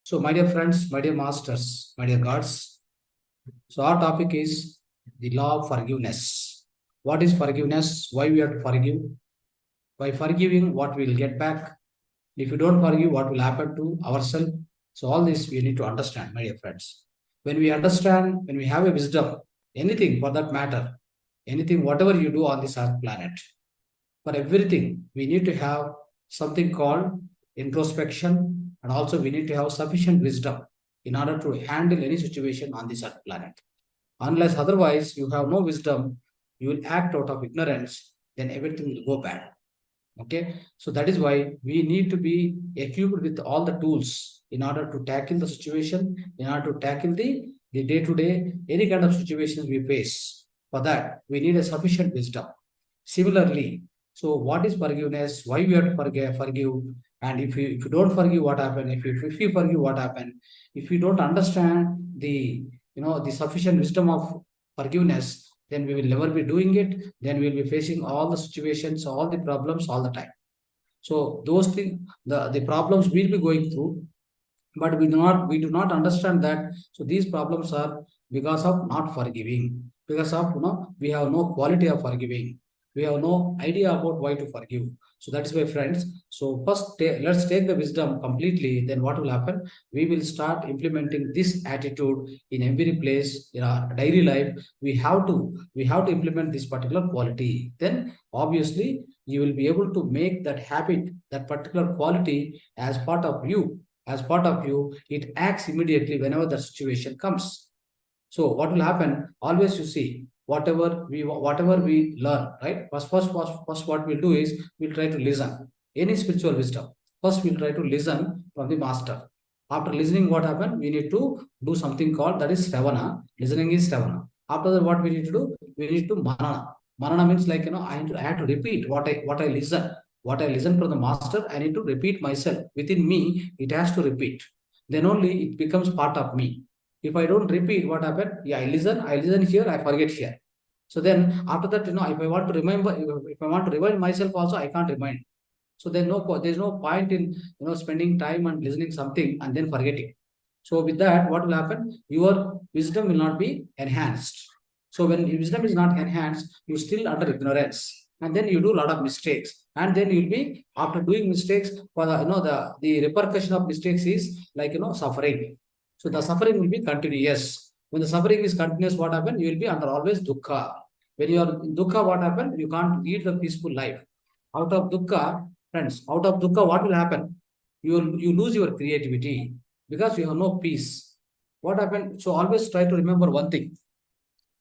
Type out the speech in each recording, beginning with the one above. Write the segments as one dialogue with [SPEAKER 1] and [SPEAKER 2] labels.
[SPEAKER 1] So, my dear friends, my dear masters, my dear gods, so our topic is the law of forgiveness. What is forgiveness? Why we have to forgive? By forgiving, what we will get back? If you don't forgive, what will happen to ourselves? So, all this we need to understand, my dear friends. When we understand, when we have a wisdom, anything for that matter, anything, whatever you do on this earth planet, for everything, we need to have something called introspection, and also we need to have sufficient wisdom in order to handle any situation on this earth planet. Unless otherwise you have no wisdom, you will act out of ignorance, then everything will go bad. Okay, so that is why we need to be equipped with all the tools in order to tackle the situation, in order to tackle the day-to-day, any kind of situations we face. For that, we need a sufficient wisdom. Similarly, so what is forgiveness? Why we have to forgive? And if you don't forgive, what happened? If you forgive, what happened? If you don't understand the sufficient wisdom of forgiveness, then we will never be doing it. Then we will be facing all the situations, all the problems, all the time. So those things, the problems we'll be going through, but we do not understand that. So these problems are because of not forgiving, because of we have no quality of forgiving, we have no idea about why to forgive. So that is why, friends, so first let's take the wisdom completely. Then what will happen? We will start implementing this attitude in every place in our daily life. We have to implement this particular quality. Then obviously you will be able to make that habit, that particular quality, as part of you, it acts immediately whenever the situation comes. So what will happen? Always you see, whatever we learn, right? First, what we'll do is we'll try to listen. Any spiritual wisdom. First, we'll try to listen from the master. After listening, what happened? We need to do something called, that is Ravana. Listening is Ravana. After that, what we need to do? We need to manana. Manana means like I have to repeat what I listen. What I listen from the master, I need to repeat myself. Within me, it has to repeat. Then only it becomes part of me. If I don't repeat, what happened? Yeah, I listen here, I forget here. So then after that, if I want to remember, if I want to remind myself also, I can't remind. So there's no point in spending time and listening something and then forgetting. So with that, what will happen? Your wisdom will not be enhanced. So when your wisdom is not enhanced, you still under ignorance, and then you do a lot of mistakes, and then you'll be, after doing mistakes, for the repercussion of mistakes is like suffering. So the suffering will be continuous. When the suffering is continuous, what happens? You will be under always dukkha. When you are in dukkha, what happens? You can't lead the peaceful life. Out of dukkha, friends, out of dukkha, what will happen? You lose your creativity because you have no peace. What happened? So always try to remember one thing,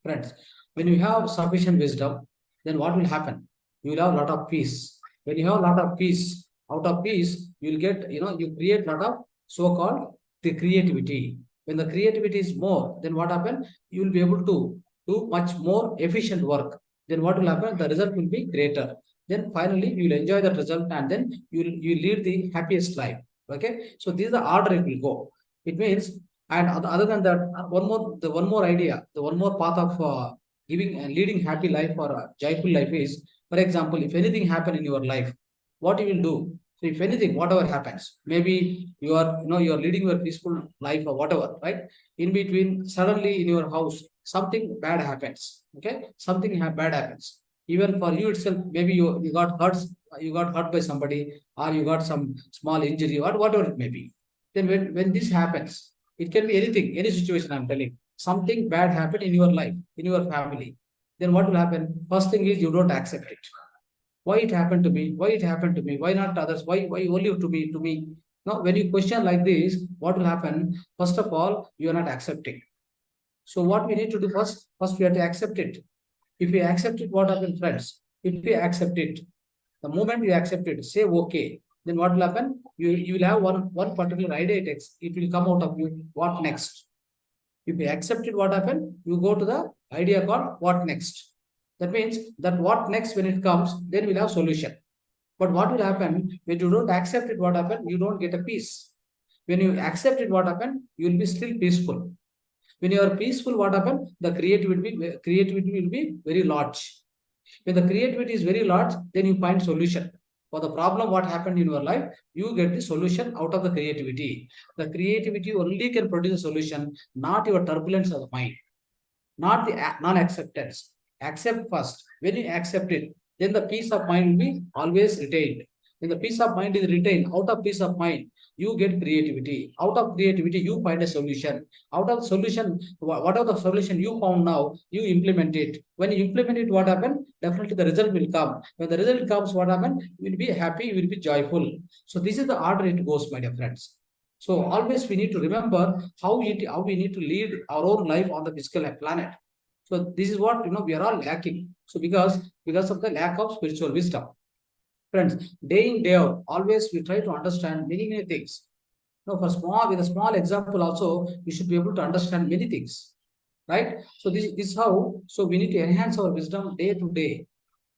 [SPEAKER 1] friends. When you have sufficient wisdom, then what will happen? You will have a lot of peace. When you have a lot of peace, out of peace, you will get, you create a lot of so-called the creativity. When the creativity is more, then what happens? You will be able to do much more efficient work. Then what will happen? The result will be greater. Then finally, you will enjoy the result, and then you lead the happiest life. Okay, so this is the order it will go. It means, and other than that, one more idea, the one more path of giving and leading happy life or joyful life is, for example, if anything happen in your life, what you will do? So if anything, whatever happens, maybe you are leading your peaceful life or whatever, right? In between, suddenly in your house, something bad happens. Okay, something bad happens. Even for you itself, maybe you got hurt by somebody, or you got some small injury, or whatever it may be. Then when this happens, it can be anything, any situation. I'm telling, something bad happened in your life, in your family. Then what will happen? First thing is you don't accept it. Why it happened to me? Why it happened to me? Why not others? Why only to me? Now when you question like this, what will happen? First of all, you are not accepting. So what we need to do, first we have to accept it. If we accept it, what happens, friends? If we accept it, the moment you accept it, say okay, then what will happen? You will have one particular idea. It will come out of you. What next? If you accept it, what happened? You go to the idea called what next. That means that what next, when it comes, then we'll have solution. But what will happen when you don't accept it? What happened? You don't get a peace. When you accept it, what happened? You will be still peaceful. When you are peaceful, what happened? The creativity will be very large. When the creativity is very large, then you find solution. For the problem what happened in your life, you get the solution out of the creativity. The creativity only can produce a solution, not your turbulence of the mind, not the non-acceptance. Accept first. When you accept it, then the peace of mind will be always retained. When the peace of mind is retained, out of peace of mind, you get creativity. Out of creativity, you find a solution. Out of solution, whatever the solution you found now, you implement it. When you implement it, what happened? Definitely the result will come. When the result comes, what happened? You will be happy, you will be joyful. So this is the order it goes, my dear friends. So always we need to remember how we need to lead our own life on the physical planet. So this is what we are all lacking. So because of the lack of spiritual wisdom, friends, day in day out, always we try to understand many things. For with a small example also, you should be able to understand many things, right? So this is how. So we need to enhance our wisdom day to day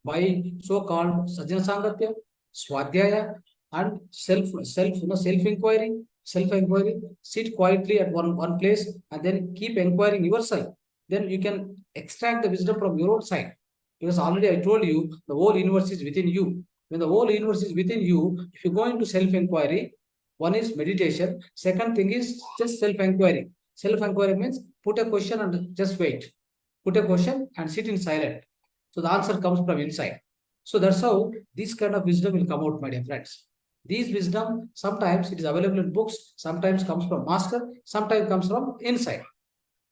[SPEAKER 1] by so-called Sajjana Sangatya, Swadhyaya, and self-inquiry. Self-inquiry. Sit quietly at one place and then keep inquiring yourself. Then you can extract the wisdom from your own side. Because already I told you, the whole universe is within you. When the whole universe is within you, if you go into self-inquiry, one is meditation. Second thing is just self-inquiry. Self-inquiry means put a question and just wait. Put a question and sit in silence. So the answer comes from inside. So that's how this kind of wisdom will come out, my dear friends. These wisdom, sometimes it is available in books, sometimes comes from master, sometimes comes from inside,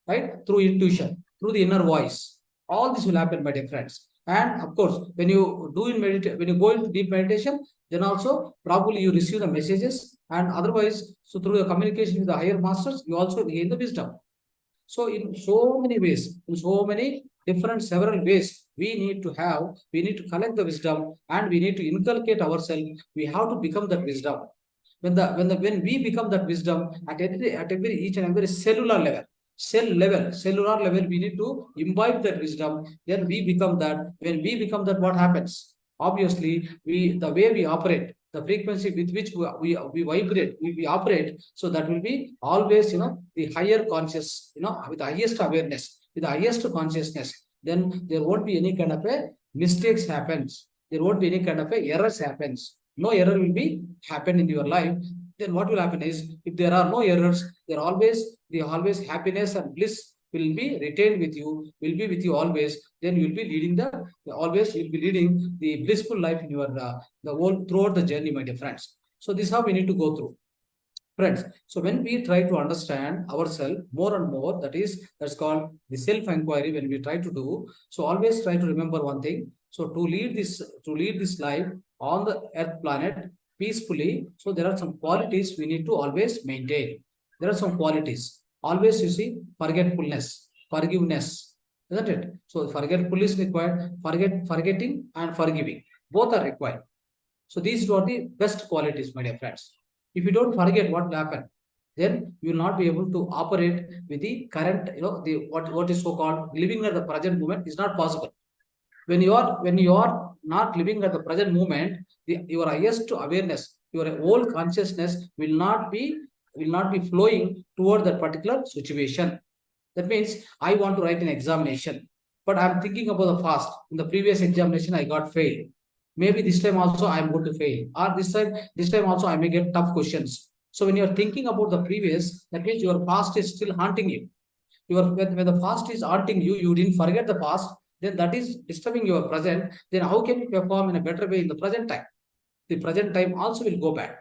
[SPEAKER 1] right? Through intuition, through the inner voice. All this will happen, my dear friends. And of course, when you when you go into deep meditation, then also probably you receive the messages, and otherwise, so through the communication with the higher masters, you also gain the wisdom. So in so many ways, in so many different several ways, we need to collect the wisdom, and we need to inculcate ourselves. We have to become that wisdom. When we become that wisdom at every each and every cellular level, cellular level, we need to imbibe that wisdom. Then we become that. When we become that, what happens? Obviously, the way we operate, the frequency with which we vibrate, we operate, so that will be always the higher conscious, with the highest awareness, with the highest consciousness. Then there won't be any kind of a mistakes happens. There won't be any kind of a errors happens. No error will be happen in your life. Then what will happen is, if there are no errors, there always happiness and bliss will be retained with you, will be with you always. Then you'll be leading you'll be leading the blissful life in your the whole throughout the journey, my dear friends. So this is how we need to go through, friends. So when we try to understand ourselves more and more, that's called the self-inquiry. When we try to do, so always try to remember one thing. So to lead this life on the earth planet peacefully, so there are some qualities we need to always maintain. There are some qualities. Always you see forgetfulness, forgiveness, isn't it? So forgetfulness is required, forgetting and forgiving. Both are required. So these are the best qualities, my dear friends. If you don't forget, what will happen? Then you will not be able to operate with the current, what is so-called living at the present moment is not possible. When you are not living at the present moment, your highest awareness, your whole consciousness will not be flowing toward that particular situation. That means I want to write an examination, but I'm thinking about the past. In the previous examination, I got failed. Maybe this time also I'm going to fail, or this time also I may get tough questions. So when you're thinking about the previous, that means your past is still haunting you. When the past is haunting you, you didn't forget the past, then that is disturbing your present. Then how can you perform in a better way in the present time? The present time also will go bad,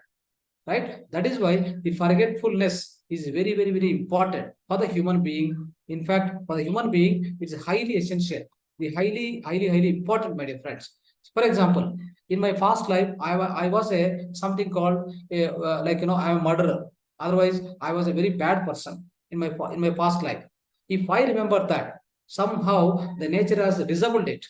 [SPEAKER 1] right? That is why the forgetfulness is very important for the human being. In fact, for the human being, it's highly essential. The highly important, my dear friends. For example, in my past life, I was a something called I'm a murderer. Otherwise, I was a very bad person in my past life. If I remember that, somehow the nature has disabled it.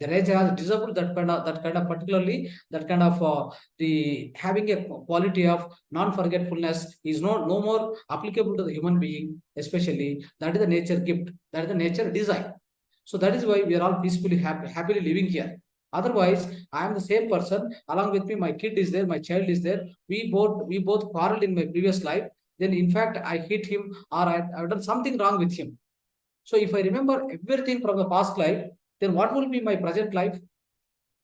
[SPEAKER 1] The nature has disabled that kind of particularly that kind of the having a quality of non-forgetfulness is no more applicable to the human being, especially that is the nature gift, that is the nature design. So that is why we are all peacefully happily living here. Otherwise, I am the same person. Along with me, my kid is there, my child is there. We both quarreled in my previous life. Then, in fact, I hit him, or I've done something wrong with him. So if I remember everything from the past life, then what will be my present life?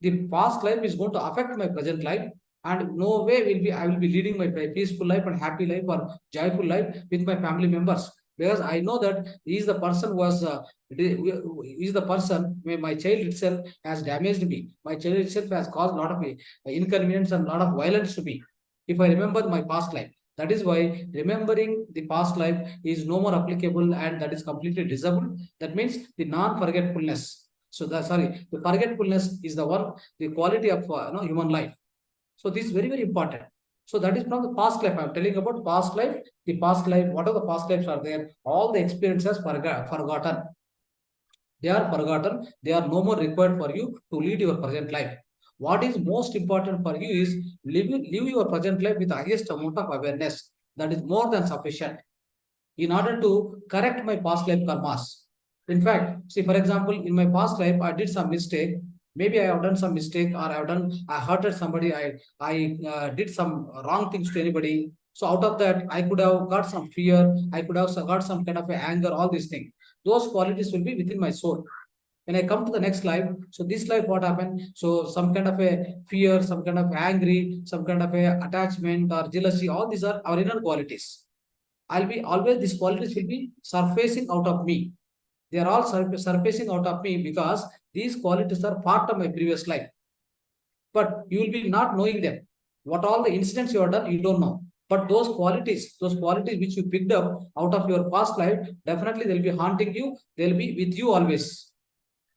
[SPEAKER 1] The past life is going to affect my present life, and no way I will be leading my peaceful life and happy life or joyful life with my family members, because I know that he is the person who was is the person where my child itself has damaged me. My child itself has caused a lot of inconvenience and a lot of violence to me. If I remember my past life, that is why remembering the past life is no more applicable, and that is completely disabled. That means the non-forgetfulness. So the forgetfulness is the one, the quality of human life. So this is very, very important. So that is from the past life. I'm telling about past life. The past life, what are the past lives are there? All the experiences forgotten. They are forgotten. They are no more required for you to lead your present life. What is most important for you is live your present life with the highest amount of awareness. That is more than sufficient in order to correct my past life karmas. In fact, see, for example, in my past life, I did some mistake. Maybe I have done some mistake, or I hurted somebody, I did some wrong things to anybody. So out of that, I could have got some fear, I could have got some kind of anger, all these things. Those qualities will be within my soul. When I come to the next life, so this life, what happened? So some kind of a fear, some kind of angry, some kind of a attachment or jealousy, all these are our inner qualities. I'll be always, these qualities will be surfacing out of me. They are all surfacing out of me because these qualities are part of my previous life. But you will be not knowing them. What all the incidents you have done, you don't know. But those qualities which you picked up out of your past life, definitely they'll be haunting you. They'll be with you always.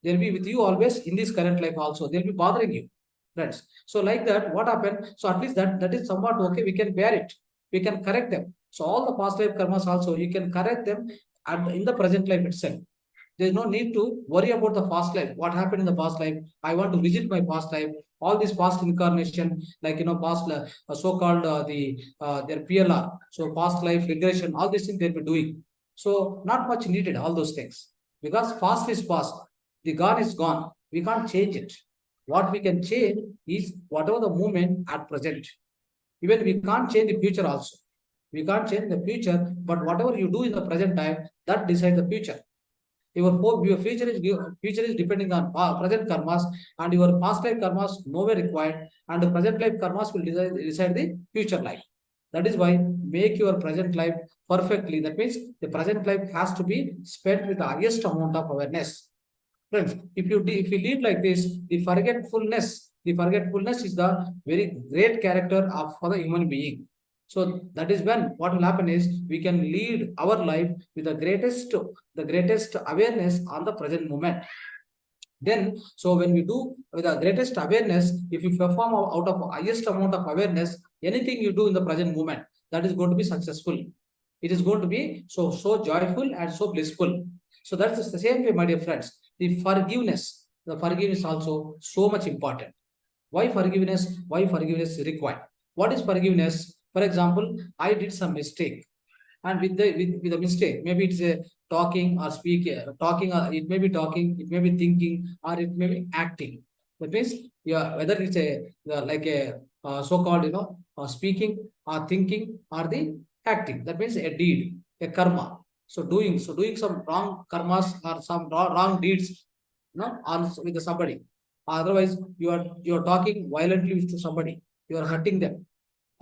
[SPEAKER 1] They'll be with you always in this current life also. They'll be bothering you, friends. So like that, what happened? So at least that is somewhat okay. We can bear it. We can correct them. So all the past life karmas also, you can correct them in the present life itself. There's no need to worry about the past life. What happened in the past life? I want to visit my past life. All this past incarnation, like past so-called their PLR, so past life regression, all these things they'll be doing. So not much needed, all those things, because past is past. The gone is gone. We can't change it. What we can change is whatever the moment at present. Even we can't change the future also. We can't change the future, but whatever you do in the present time, that decides the future. Your future is depending on present karmas, and your past life karmas nowhere required, and the present life karmas will decide the future life. That is why make your present life perfectly. That means the present life has to be spent with the highest amount of awareness. Friends, if you lead like this, the forgetfulness is the very great character for the human being. So that is when what will happen is we can lead our life with the greatest awareness on the present moment. Then, so when we do with the greatest awareness, if you perform out of highest amount of awareness, anything you do in the present moment, that is going to be successful. It is going to be so joyful and so blissful. So that's the same way, my dear friends. The forgiveness also so much important. Why forgiveness? Why forgiveness is required? What is forgiveness? For example, I did some mistake, and with the mistake, maybe it's a talking or speaking, talking, or it may be talking, it may be thinking, or it may be acting. That means, yeah, whether it's like a so-called speaking or thinking or the acting. That means a deed, a karma. So doing some wrong karmas or some wrong deeds, on with somebody. Otherwise, you are talking violently to somebody. You are hurting them.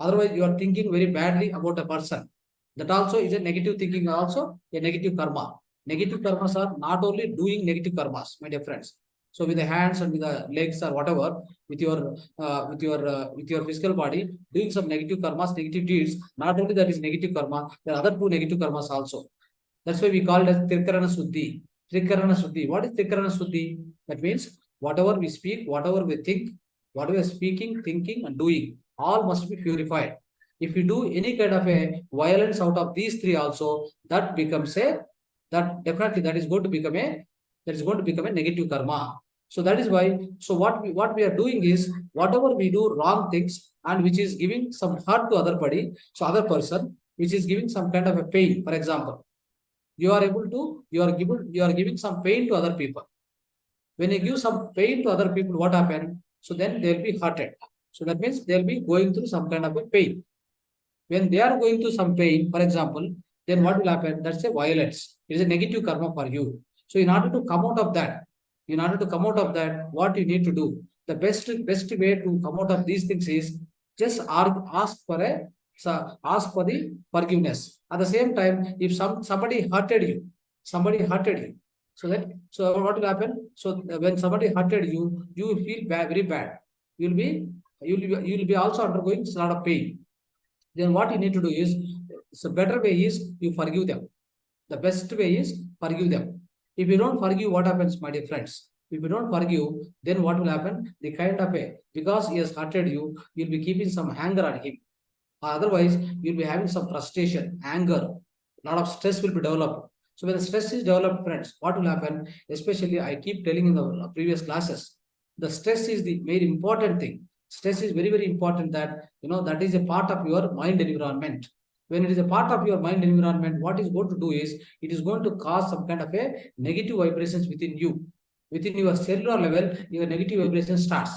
[SPEAKER 1] Otherwise, you are thinking very badly about a person. That also is a negative thinking, also a negative karma. Negative karmas are not only doing negative karmas, my dear friends. So with the hands and with the legs or whatever, with your physical body, doing some negative karmas, negative deeds. Not only that is negative karma, there are other two negative karmas also. That's why we call it as Trikarana Suddhi. Trikarana Suddhi. What is Trikarana Suddhi? That means whatever we speak, whatever we think, whatever we are speaking, thinking, and doing, all must be purified. If you do any kind of a violence out of these three also, that becomes definitely that is going to become a negative karma. So that is why, so what we are doing is, whatever we do wrong things and which is giving some hurt to other person, which is giving some kind of a pain, for example, you are giving some pain to other people. When you give some pain to other people, what happens? So then they'll be hurted. So that means they'll be going through some kind of a pain. When they are going through some pain, for example, then what will happen? That's a violence. It is a negative karma for you. So in order to come out of that, what you need to do? The best way to come out of these things is just ask for the forgiveness. At the same time, if somebody hurted you, so what will happen? So when somebody hurted you, you will feel very bad. You'll be also undergoing a lot of pain. Then what you need to do is, so better way is you forgive them. The best way is forgive them. If you don't forgive, what happens, my dear friends? If you don't forgive, then what will happen? The kind of because he has hurted you, you'll be keeping some anger on him. Otherwise, you'll be having some frustration, anger, a lot of stress will be developed. So when the stress is developed, friends, what will happen? Especially, I keep telling in the previous classes, the stress is the very important thing. Stress is very, very important, that that is a part of your mind environment. When it is a part of your mind environment, what is going to do is, it is going to cause some kind of a negative vibrations within you. Within your cellular level, your negative vibration starts.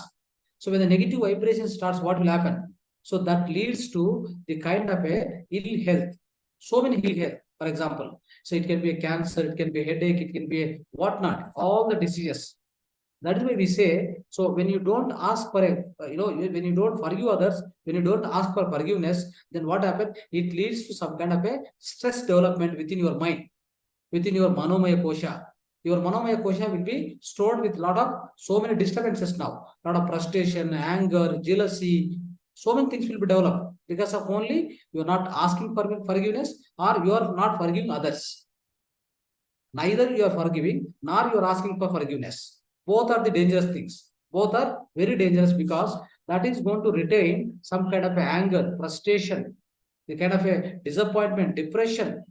[SPEAKER 1] So when the negative vibration starts, what will happen? So that leads to the kind of a ill health. So many ill health, for example. So it can be a cancer, it can be a headache, it can be a whatnot, all the diseases. That is why we say, so when you don't ask for when you don't forgive others, when you don't ask for forgiveness, then what happens? It leads to some kind of a stress development within your mind, within your manomaya kosha. Your manomaya kosha will be stored with so many disturbances now. Lot of frustration, anger, jealousy, so many things will be developed because of only you are not asking for forgiveness, or you are not forgiving others. Neither you are forgiving nor you are asking for forgiveness. Both are the dangerous things. Both are very dangerous, because that is going to retain some kind of anger, frustration, the kind of a disappointment, depression,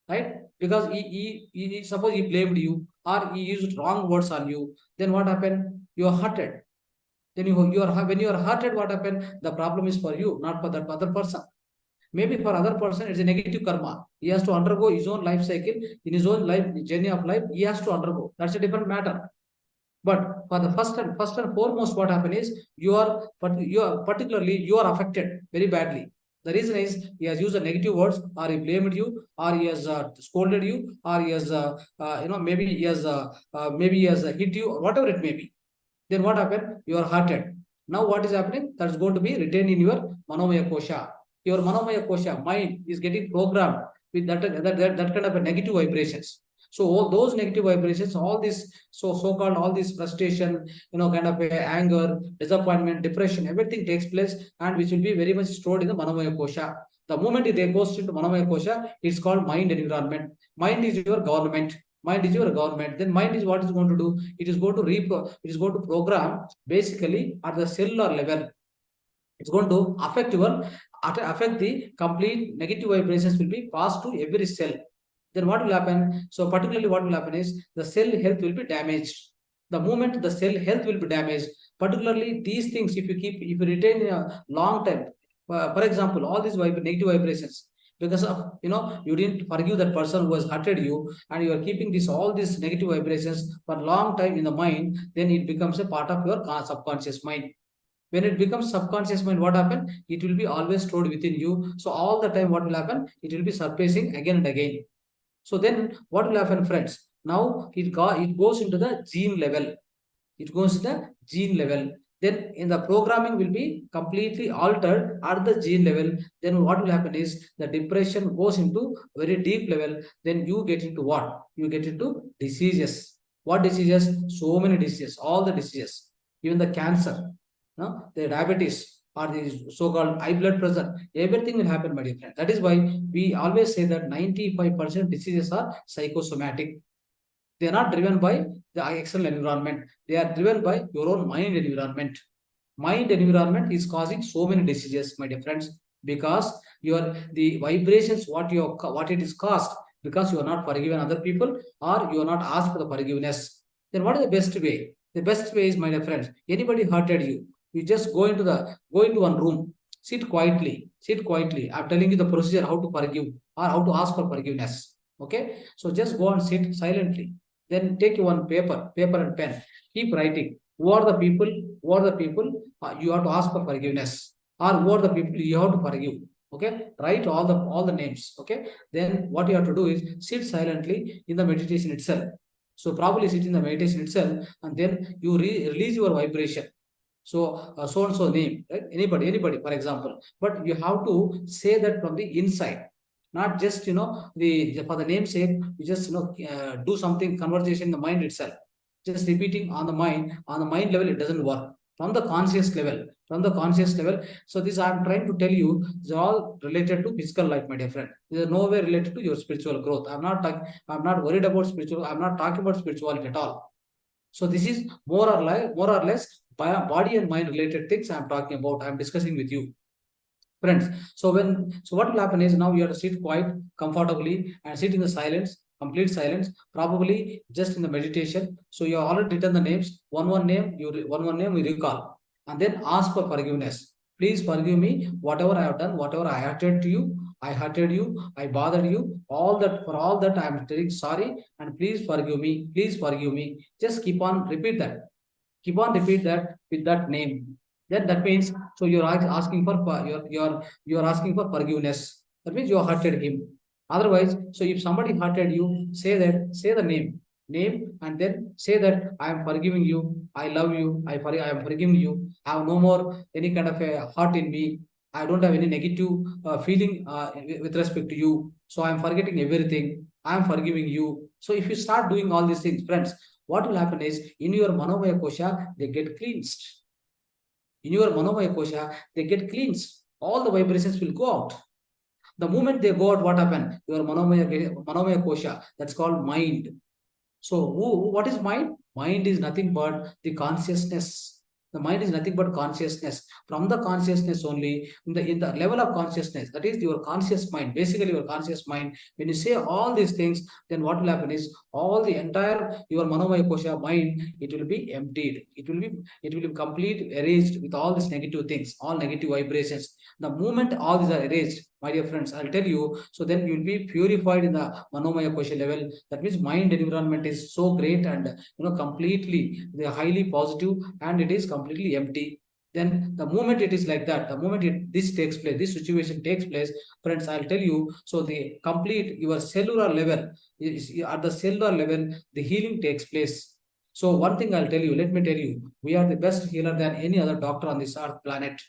[SPEAKER 1] right? Because he suppose he blamed you, or he used wrong words on you, then what happened? You are hurted. Then when you are hurted, what happened? The problem is for you, not for that other person. Maybe for other person, it's a negative karma. He has to undergo his own life cycle, in his own life journey of life. He has to undergo. That's a different matter. But for the first and foremost, what happened is, you are affected very badly. The reason is, he has used the negative words, or he blamed you, or he has scolded you, or he has maybe he has hit you, or whatever it may be. Then what happened? You are hurted. Now what is happening? That's going to be retained in your manomaya kosha. Your manomaya kosha, mind, is getting programmed with that kind of a negative vibrations. So all those negative vibrations, all this so-called all this frustration, kind of anger, disappointment, depression, everything takes place, and which will be very much stored in the manomaya kosha. The moment it goes into manomaya kosha, it's called mind environment. Mind is your government. Mind is your government. Then mind is what is going to do? It is going to program basically at the cellular level. It's going to affect the complete negative vibrations will be passed to every cell. Then what will happen? So particularly what will happen is, the cell health will be damaged. The moment the cell health will be damaged, particularly these things, if you retain a long time, for example, all these negative vibrations, because of you didn't forgive that person who has hurted you, and you are keeping all these negative vibrations for a long time in the mind, then it becomes a part of your subconscious mind. When it becomes subconscious mind, what happens? It will be always stored within you. So all the time, what will happen? It will be surfacing again and again. So then what will happen, friends? Now it goes into the gene level. It goes to the gene level. Then in the programming will be completely altered at the gene level. Then what will happen is, the depression goes into very deep level. Then you get into what? You get into diseases. What diseases? So many diseases, all the diseases, even the cancer, the diabetes, or the so-called high blood pressure, everything will happen, my dear friend. That is why we always say that 95% diseases are psychosomatic. They are not driven by the external environment. They are driven by your own mind environment. Mind environment is causing so many diseases, my dear friends, because the vibrations, what it is caused, because you are not forgiven other people, or you are not asked for the forgiveness. Then what is the best way? The best way is, my dear friends, anybody hurted you, you just go into one room, sit quietly. I'm telling you the procedure how to forgive, or how to ask for forgiveness. Okay, so just go and sit silently. Then take one paper and pen. Keep writing. Who are the people? You have to ask for forgiveness, or who are the people you have to forgive? Okay, write all the names. Okay, then what you have to do is sit silently in the meditation itself. So probably sit in the meditation itself, and then you release your vibration. So so and so name, right? Anybody, for example. But you have to say that from the inside, not just the for the name's sake. You just do something conversation in the mind itself. Just repeating on the mind, level, it doesn't work. From the conscious level, So this I'm trying to tell you is all related to physical life, my dear friend. This is nowhere related to your spiritual growth. I'm not worried about spiritual. I'm not talking about spirituality at all. So this is more or less body and mind related things I'm talking about. I'm discussing with you, friends. So what will happen is now you have to sit quite comfortably and sit in the silence, complete silence, probably just in the meditation. So you have already written the names, one name we recall, and then ask for forgiveness. Please forgive me, whatever I have done, whatever I hurted to you, I bothered you, all that, for all that I am telling sorry, and please forgive me, please forgive me. Just keep on repeat that. Keep on repeat that with that name. Then that means, so you're asking for you're asking for forgiveness. That means you hurted him. Otherwise, so if somebody hurted you, say the name, and then say that I am forgiving you, I love you, I am forgiving you. I have no more any kind of a hurt in me. I don't have any negative feeling with respect to you. So I am forgetting everything. I am forgiving you. So if you start doing all these things, friends, what will happen is in your manomaya kosha, they get cleansed. In your manomaya kosha, they get cleansed. All the vibrations will go out. The moment they go out, what happens? Your manomaya kosha, that's called mind. So what is mind? Mind is nothing but the consciousness. The mind is nothing but consciousness. From the consciousness only, in the level of consciousness, that is your conscious mind, basically your conscious mind. When you say all these things, then what will happen is all the entire your manomaya kosha mind, it will be emptied. It will be complete erased with all these negative things, all negative vibrations. The moment all these are erased, my dear friends, I'll tell you, so then you will be purified in the manomaya kosha level. That means mind environment is so great and completely they are highly positive and it is completely empty. Then the moment it is like that, the moment this takes place, this situation takes place, friends, I'll tell you, so the complete your cellular level at the cellular level, the healing takes place. So one thing I'll tell you, let me tell you, we are the best healer than any other doctor on this earth planet.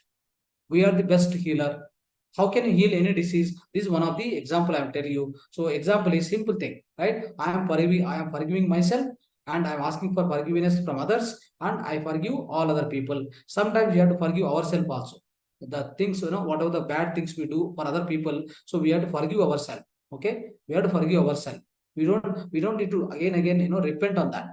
[SPEAKER 1] We are the best healer. How can you heal any disease? This is one of the example I'm telling you. So example is simple thing, right? I am forgiving myself and I'm asking for forgiveness from others and I forgive all other people. Sometimes we have to forgive ourselves also. The things, whatever the bad things we do for other people, so we have to forgive ourselves. Okay? We have to forgive ourselves. We don't need to again, repent on that.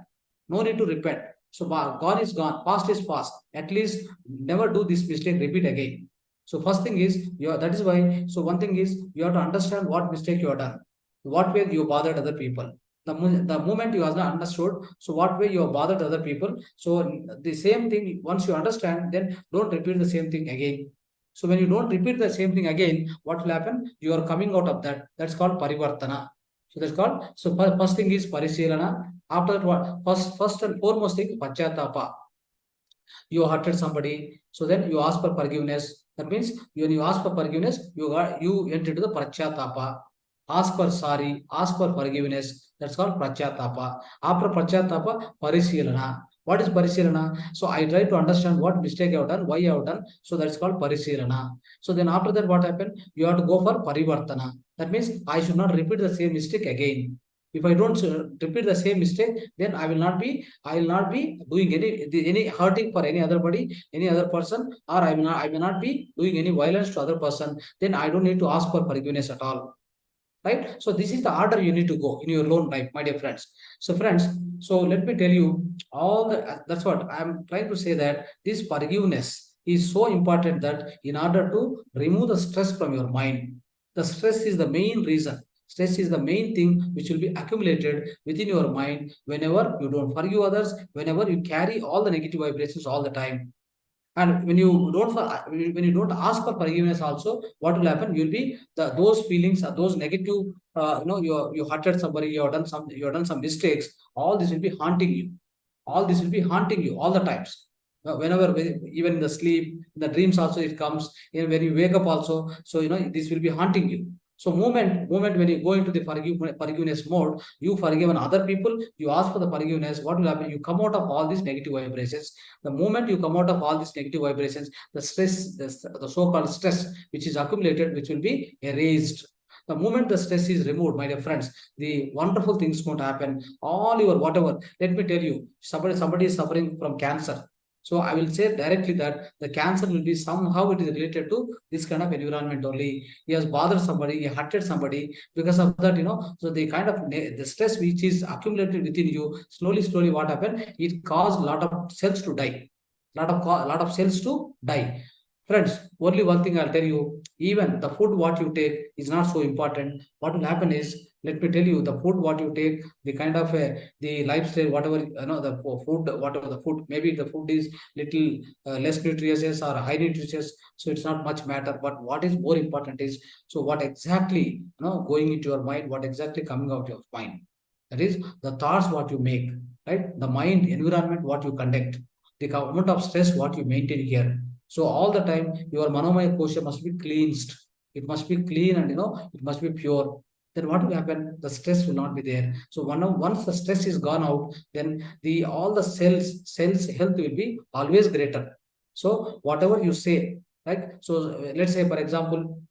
[SPEAKER 1] No need to repent. So gone is gone, past is past. At least never do this mistake, repeat again. So first thing is, that is why, so one thing is, you have to understand what mistake you have done, what way you bothered other people. The moment you have not understood, so what way you have bothered other people. So the same thing, once you understand, then don't repeat the same thing again. So when you don't repeat the same thing again, what will happen? You are coming out of that. That's called parivartana. So that's called, so first thing is parisirana. After that, what? First and foremost thing, pachyatapa. You hurted somebody, so then you ask for forgiveness. That means when you ask for forgiveness, you enter into the prachyatapa. Ask for sorry, ask for forgiveness. That's called prachyatapa. After prachyatapa, parisilana. What is parisilana? So I try to understand what mistake I have done, why I have done. So that's called parisilana. So then after that, what happened? You have to go for parivartana. That means I should not repeat the same mistake again. If I don't repeat the same mistake, then I will not be doing any hurting for any other body, any other person, or I will not be doing any violence to other person. Then I don't need to ask for forgiveness at all. Right? So this is the order you need to go in your own life, my dear friends. So friends, so let me tell you that's what I'm trying to say, that this forgiveness is so important that in order to remove the stress from your mind, the stress is the main reason. Stress is the main thing which will be accumulated within your mind whenever you don't forgive others, whenever you carry all the negative vibrations all the time. And when you don't ask for forgiveness also, what will happen? You'll be those feelings, those negative, you hurted somebody, you have done some mistakes. All this will be haunting you. All this will be haunting you all the times. Whenever, even in the sleep, in the dreams also it comes. When you wake up also, so this will be haunting you. So moment when you go into the forgiveness mode, you forgive other people, you ask for the forgiveness, what will happen? You come out of all these negative vibrations. The moment you come out of all these negative vibrations, the stress, the so-called stress which is accumulated, which will be erased. The moment the stress is removed, my dear friends, the wonderful things going to happen. All your whatever, let me tell you, somebody is suffering from cancer. So I will say directly that the cancer will be somehow it is related to this kind of environment only. He has bothered somebody, he hurted somebody. Because of that, so the kind of the stress which is accumulated within you, slowly, what happened? It caused a lot of cells to die. Lot of cells to die. Friends, only one thing I'll tell you, even the food what you take is not so important. What will happen is, let me tell you, the food what you take, the kind of the lifestyle, whatever, the food, whatever the food, maybe the food is little less nutritious or high nutritious, so it's not much matter. But what is more important is, so what exactly, going into your mind, what exactly coming out of your mind. That is the thoughts what you make, right? The mind environment what you conduct, the amount of stress what you maintain here. So all the time, your manomaya kosha must be cleansed. It must be clean and it must be pure. Then what will happen? The stress will not be there. So once the stress is gone out, then all the cells health will be always greater. So whatever you say, right? So let's say, for example,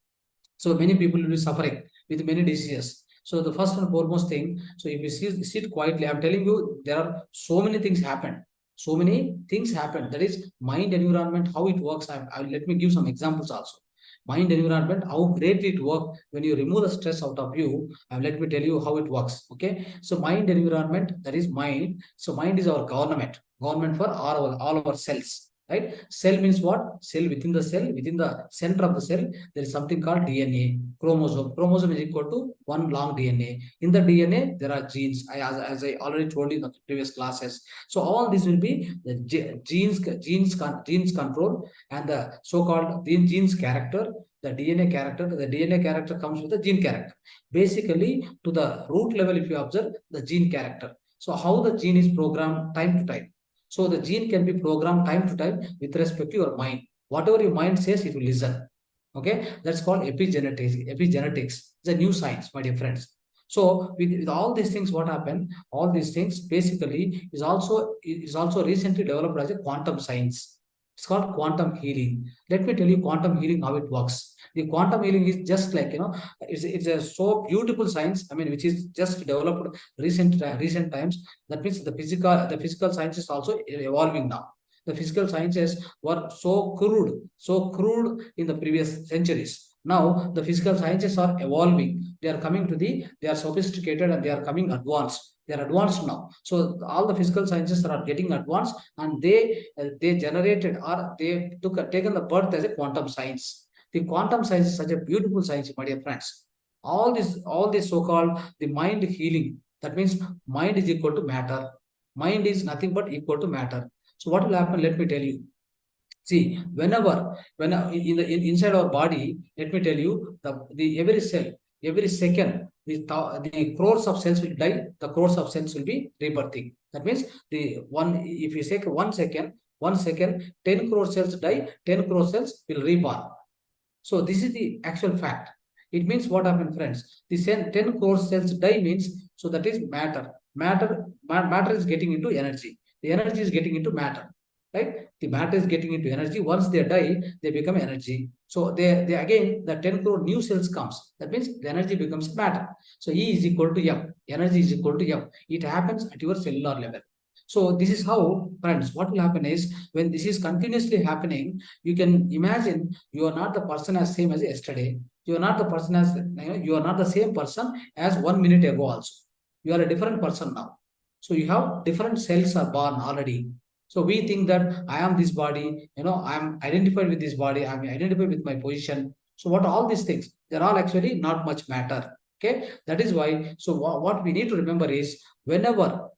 [SPEAKER 1] so many people will be suffering with many diseases. So the first and foremost thing, so if you sit quietly, I'm telling you, there are so many things happen. So many things happen. That is mind environment, how it works. Let me give some examples also. Mind environment, how greatly it works when you remove the stress out of you. And let me tell you how it works. Okay. So mind environment, that is mind. So mind is our government for all our cells. Right? Cell means what? Cell, within the center of the cell, there is something called DNA, chromosome. Chromosome is equal to one long DNA. In the DNA, there are genes. As I already told you in the previous classes. So all this will be the genes control, and the so-called genes character, the DNA character. The DNA character comes with the gene character. Basically, to the root level, if you observe the gene character. So how the gene is programmed time to time. So the gene can be programmed time to time with respect to your mind. Whatever your mind says, it will listen. Okay, that's called epigenetics. Epigenetics is a new science, my dear friends. So with all these things, what happened? All these things basically is also recently developed as a quantum science. It's called quantum healing. Let me tell you quantum healing how it works. The quantum healing is just like it's a so beautiful science. I mean, which is just developed recent times. That means the physical science is also evolving now. The physical sciences were so crude in the previous centuries. Now the physical sciences are evolving. They are sophisticated and they are coming advanced. They are advanced now. So all the physical sciences are getting advanced, and they generated, or they taken the birth as a quantum science. The quantum science is such a beautiful science, my dear friends. All this so-called the mind healing. That means mind is equal to matter. Mind is nothing but equal to matter. So what will happen? Let me tell you. See, when inside our body, let me tell you, the every cell, every second, the crores of cells will die. The crores of cells will be rebirthing. That means if you say 1 second, 1 second, 10 crore cells die, 10 crore cells will reborn. So this is the actual fact. It means what happened, friends? The 10 crore cells die means, so that is matter. Matter is getting into energy. The energy is getting into matter. Right? The matter is getting into energy. Once they die, they become energy. So they again, the 10 crore new cells comes. That means the energy becomes matter. So E is equal to M. Energy is equal to M. It happens at your cellular level. So this is how, friends, what will happen is, when this is continuously happening, you can imagine you are not the person as same as yesterday. You are not the person as, you are not the same person as 1 minute ago also. You are a different person now. So you have different cells are born already. So we think that I am this body, I am identified with this body, I am identified with my position. So what all these things, they're all actually not much matter. Okay, that is why. So what we need to remember is, whenever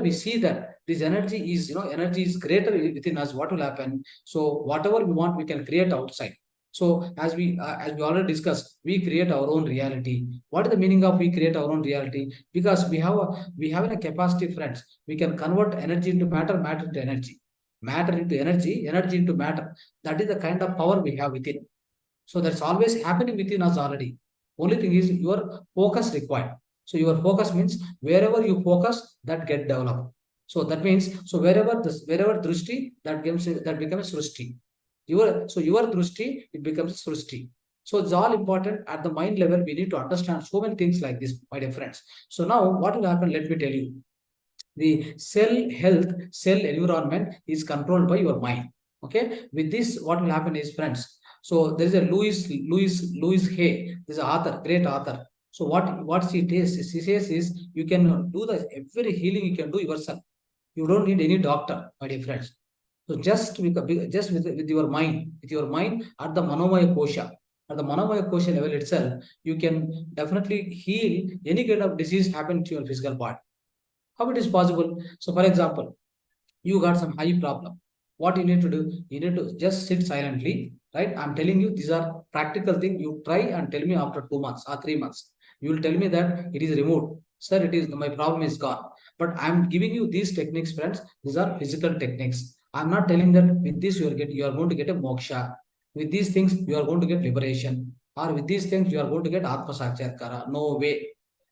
[SPEAKER 1] we see that this energy is greater within us, what will happen? So whatever we want, we can create outside. So as we already discussed, we create our own reality. What is the meaning of we create our own reality? Because we have a capacity, friends. We can convert energy into matter, matter into energy, matter into energy, energy into matter. That is the kind of power we have within. So that's always happening within us already. Only thing is your focus required. So your focus means wherever you focus, that get developed. So that means, so wherever drushti, that becomes srushti. Your drushti, it becomes srushti. So it's all important at the mind level. We need to understand so many things like this, my dear friends. So now what will happen? Let me tell you. The cell health, cell environment is controlled by your mind. Okay. With this, what will happen is, friends. So there is a Louis Hay. This is an author, great author. So what she says is, you can do the every healing you can do yourself. You don't need any doctor, my dear friends. So just with your mind at the Manomaya Kosha, at the Manomaya Kosha level itself, you can definitely heal any kind of disease happen to your physical body. How it is possible? So, for example, you got some high problem. What you need to do? You need to just sit silently, right? I'm telling you, these are practical things. You try and tell me after 2 months or 3 months. You will tell me that it is removed. Sir, it is my problem is gone. But I'm giving you these techniques, friends. These are physical techniques. I'm not telling that with this you are going to get a moksha. With these things you are going to get liberation. Or with these things you are going to get atma sakshatkara. No way.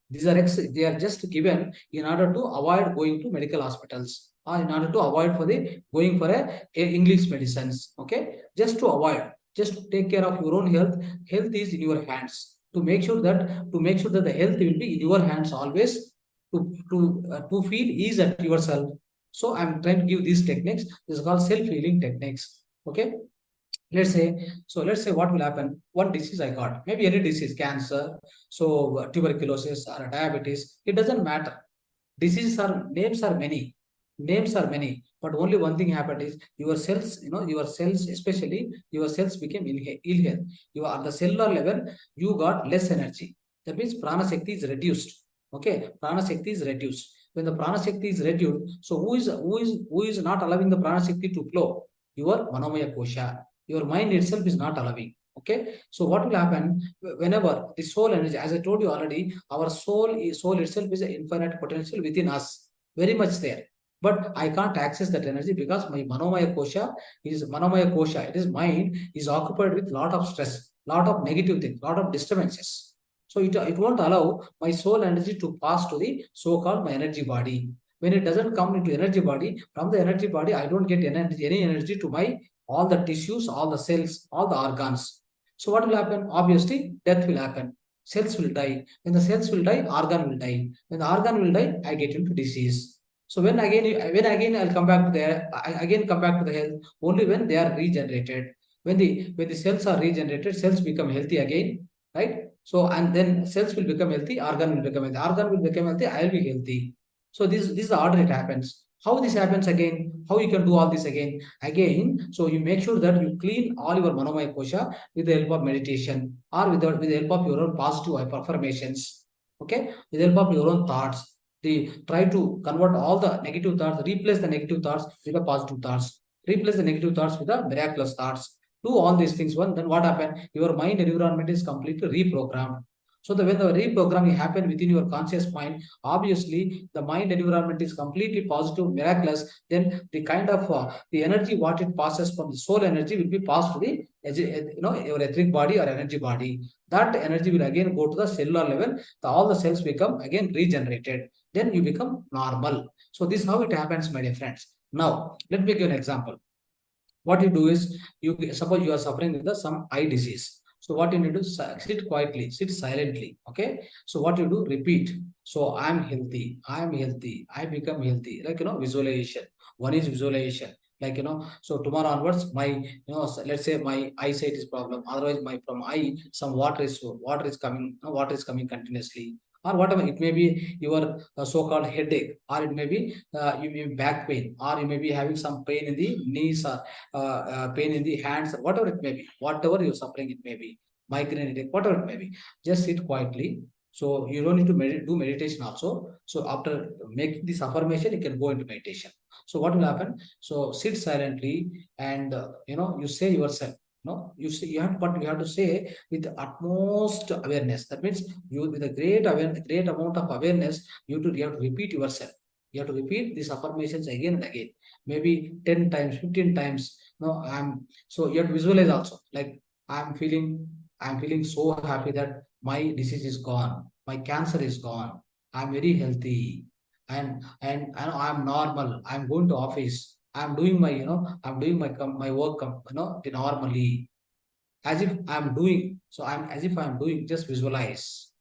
[SPEAKER 1] They are just given in order to avoid going to medical hospitals, or in order to avoid for the going for a English medicines. Okay, just to avoid, just to take care of your own health. Health is in your hands. To make sure that the health will be in your hands always. To feel ease at yourself. So I'm trying to give these techniques. This is called self healing techniques. Okay, let's say what will happen. One disease I got, maybe any disease, cancer, so tuberculosis or diabetes, it doesn't matter. Diseases are names are many, but only one thing happened is your cells, your cells, especially your cells became ill health. You are at the cellular level, you got less energy. That means prana shakti is reduced. Okay, prana shakti is reduced. When the prana shakti is reduced, so who is not allowing the prana shakti to flow? Your manomaya kosha. Your mind itself is not allowing. Okay, so what will happen? Whenever the soul energy, as I told you already, our soul itself is an infinite potential within us, very much there. But I can't access that energy because my manomaya kosha, it is mind, is occupied with lot of stress, lot of negative things, lot of disturbances. So it won't allow my soul energy to pass to the so-called my energy body. When it doesn't come into energy body, from the energy body I don't get any energy to my all the tissues, all the cells, all the organs. So what will happen? Obviously, death will happen. Cells will die. When the cells will die, organ will die. When the organ will die, I get into disease. So when again I'll come back to I again come back to the health only when they are regenerated. When the cells are regenerated, cells become healthy again, right? So and then cells will become healthy, organ will become healthy. Organ will become healthy, I'll be healthy. So this is the order it happens. How this happens again? How you can do all this again? Again, so you make sure that you clean all your manomaya kosha with the help of meditation, or with the help of your own positive affirmations. Okay, with the help of your own thoughts. Try to convert all the negative thoughts, replace the negative thoughts with the positive thoughts, replace the negative thoughts with the miraculous thoughts. Do all these things one, then what happens? Your mind environment is completely reprogrammed. So when the reprogramming happen within your conscious mind, obviously the mind environment is completely positive, miraculous. Then the kind of the energy what it passes from the soul energy will be passed to the your etheric body or energy body. That energy will again go to the cellular level. All the cells become again regenerated. Then you become normal. So this is how it happens, my dear friends. Now let me give an example. What you do is, you suppose you are suffering with some eye disease. So what you need to sit quietly, sit silently. Okay, so what you do, repeat. So I'm healthy, I become healthy, like visualization. One is visualization, like so tomorrow onwards my let's say my eyesight is problem, otherwise my from eye some water is coming continuously, or whatever it may be, your so-called headache, or it may be you may be back pain, or you may be having some pain in the knees, or pain in the hands, or whatever it may be, whatever you're suffering, it may be migraine headache, whatever it may be, just sit quietly. So you don't need to do meditation also. So after making this affirmation, you can go into meditation. So what will happen? So sit silently, and you say yourself. No, you say you have, but you have to say with the utmost awareness. That means you with a great amount of awareness, you have to repeat yourself. You have to repeat these affirmations again and again, maybe 10 times, 15 times. No, I'm so you have to visualize also. Like I'm feeling I'm feeling so happy that my disease is gone, my cancer is gone, I'm very healthy, and I'm normal. I'm going to office. I'm doing my, I'm doing my work, normally, as if I'm doing. So I'm as if I'm doing. Just visualize,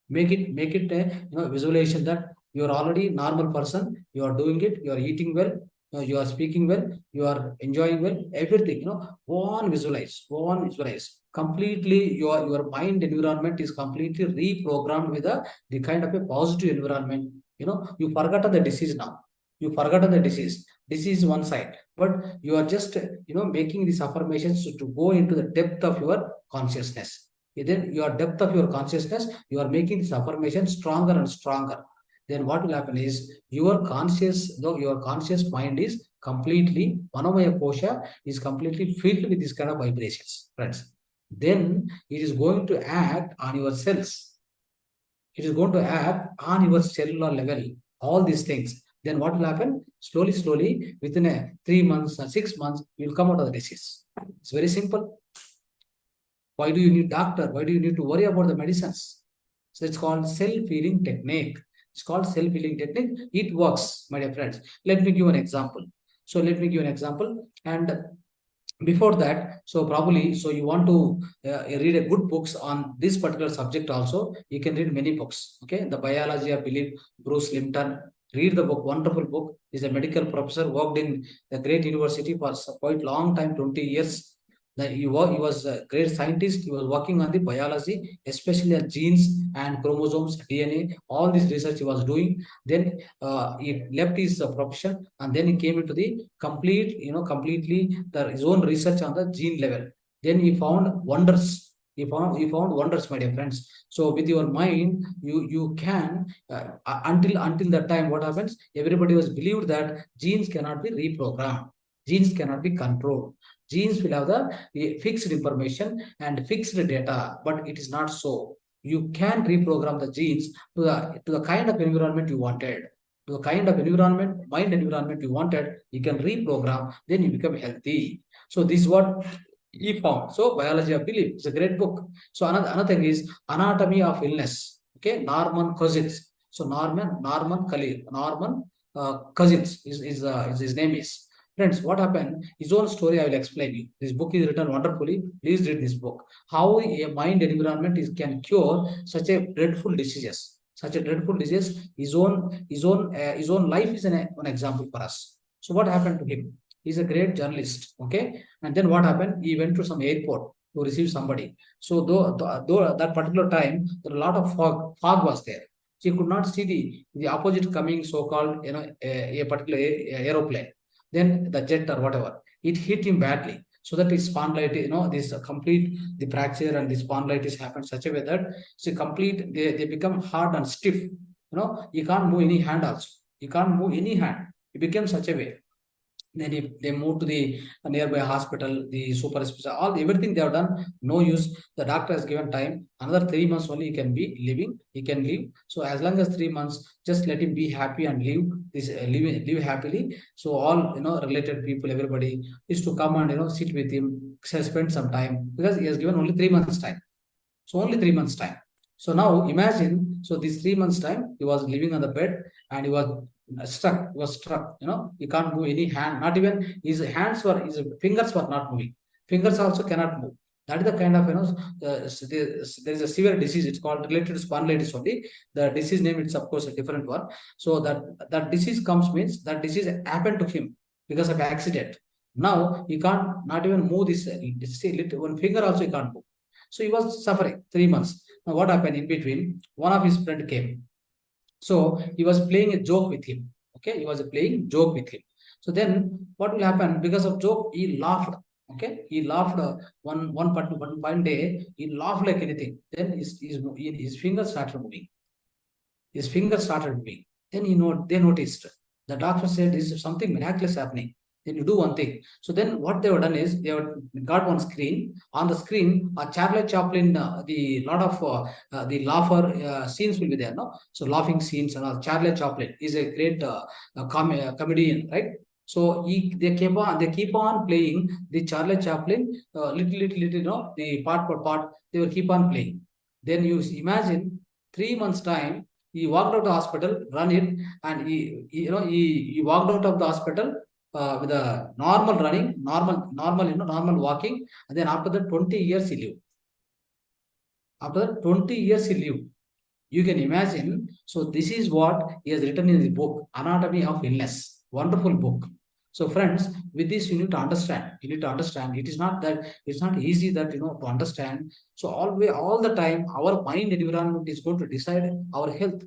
[SPEAKER 1] make it a, visualization that you are already normal person, you are doing it, you are eating well, you are speaking well, you are enjoying well, everything, go on visualize, completely. Your mind environment is completely reprogrammed with the kind of a positive environment. You forgot the disease now, you forgot the disease one side, but you are just, making these affirmations to go into the depth of your consciousness. Then your depth of your consciousness, you are making this affirmation stronger and stronger. Then what will happen is your conscious mind is completely, manomaya kosha is completely filled with this kind of vibrations, friends. Then it is going to act on your cells, it is going to act on your cellular level, all these things. Then what will happen? Slowly, slowly, within a 3 months or 6 months, you will come out of the disease. It's very simple. Why do you need doctor? Why do you need to worry about the medicines? So it's called self-healing technique. It's called self-healing technique. It works, my dear friends. Let me give an example. So let me give an example. And before that, so probably, so you want to read a good books on this particular subject also. You can read many books. Okay, The Biology of Belief, Bruce Lipton. Read the book, wonderful book. He's a medical professor, worked in the great university for quite long time, 20 years. He was a great scientist. He was working on the biology, especially on genes and chromosomes, DNA, all this research he was doing. Then he left his profession, and then he came into the completely his own research on the gene level. Then he found wonders. He found wonders, my dear friends. So with your mind, you can until that time, what happens? Everybody was believed that genes cannot be reprogrammed, genes cannot be controlled. Genes will have the fixed information and fixed data, but it is not so. You can reprogram the genes to the kind of environment you wanted, to the kind of environment, mind environment you wanted. You can reprogram, then you become healthy. So this is what he found. So Biology of Belief is a great book. So another thing is Anatomy of Illness. Okay, Norman Cousins. So Norman Cousins is his name is. Friends, what happened? His own story I will explain you. This book is written wonderfully. Please read this book. How a mind environment can cure such a dreadful diseases. Such a dreadful disease. His own life is an example for us. So what happened to him? He's a great journalist. Okay, and then what happened? He went to some airport to receive somebody. So though that particular time, there a lot of fog was there. So he could not see the opposite coming so-called a particular aeroplane, then the jet or whatever, it hit him badly. So that his spondylitis, this complete the fracture and the spondylitis happened such a way that they become hard and stiff. You can't move any hand also. You can't move any hand. It became such a way. Then they moved to the nearby hospital, the super special, everything they have done, no use. The doctor has given time, another 3 months only he can be living, he can live. So as long as 3 months, just let him be happy and live happily. So all related people, everybody is to come and sit with him, spend some time, because he has given only 3 months time. So only 3 months time. So now imagine, so this 3 months time, he was living on the bed and he was stuck. He was struck. He can't move any hand. Not even his fingers were not moving. Fingers also cannot move. That is the kind of there is a severe disease. It's called related to spondylitis only. The disease name is of course a different one. So that disease comes means that disease happened to him because of accident. Now he can't not even move this one finger also he can't move. So he was suffering 3 months. Now what happened in between? One of his friend came. So he was playing a joke with him. Okay, he was playing joke with him. So then what will happen? Because of joke, he laughed. Okay, he laughed one day. He laughed like anything. Then his fingers started moving. His fingers started moving. Then they noticed. The doctor said, "This is something miraculous happening." Then you do one thing. So then what they have done is they have got one screen. On the screen, Charlie Chaplin, the lot of the laugher scenes will be there. No, so laughing scenes and all. Charlie Chaplin is a great comedian, right? So they keep on playing the Charlie Chaplin, little, the part per part, they will keep on playing. Then you imagine 3 months time, he walked out of the hospital, run it, and he walked out of the hospital with a normal running, normal walking, and then after that 20 years he lived. After that 20 years he lived. You can imagine. So this is what he has written in the book, Anatomy of Illness. Wonderful book. So friends, with this you need to understand. You need to understand. It is not that it's not easy that to understand. So always, all the time, our mind environment is going to decide our health.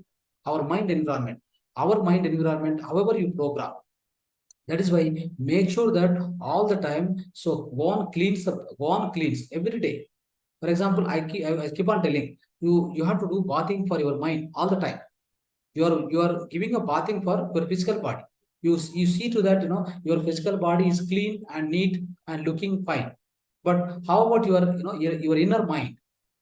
[SPEAKER 1] Our mind environment. Our mind environment, however you program. That is why make sure that all the time. So go on cleans every day. For example, I keep on telling you have to do bathing for your mind all the time. You are giving a bathing for your physical body. You see to that your physical body is clean and neat and looking fine. But how about your inner mind,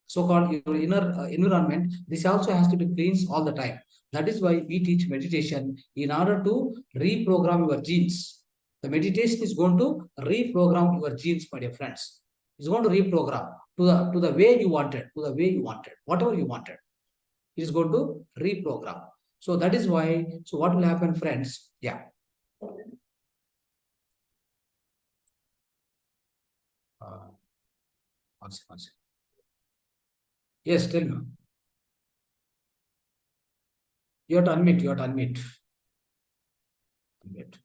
[SPEAKER 1] so-called your inner environment? This also has to be cleansed all the time. That is why we teach meditation in order to reprogram your genes. The meditation is going to reprogram your genes, my dear friends. It's going to reprogram to the way you wanted, whatever you wanted. It is going to reprogram. So that is why. So what will happen, friends? Yeah. One second. Yes, tell me. You have to unmute. You have to unmute. Unmute.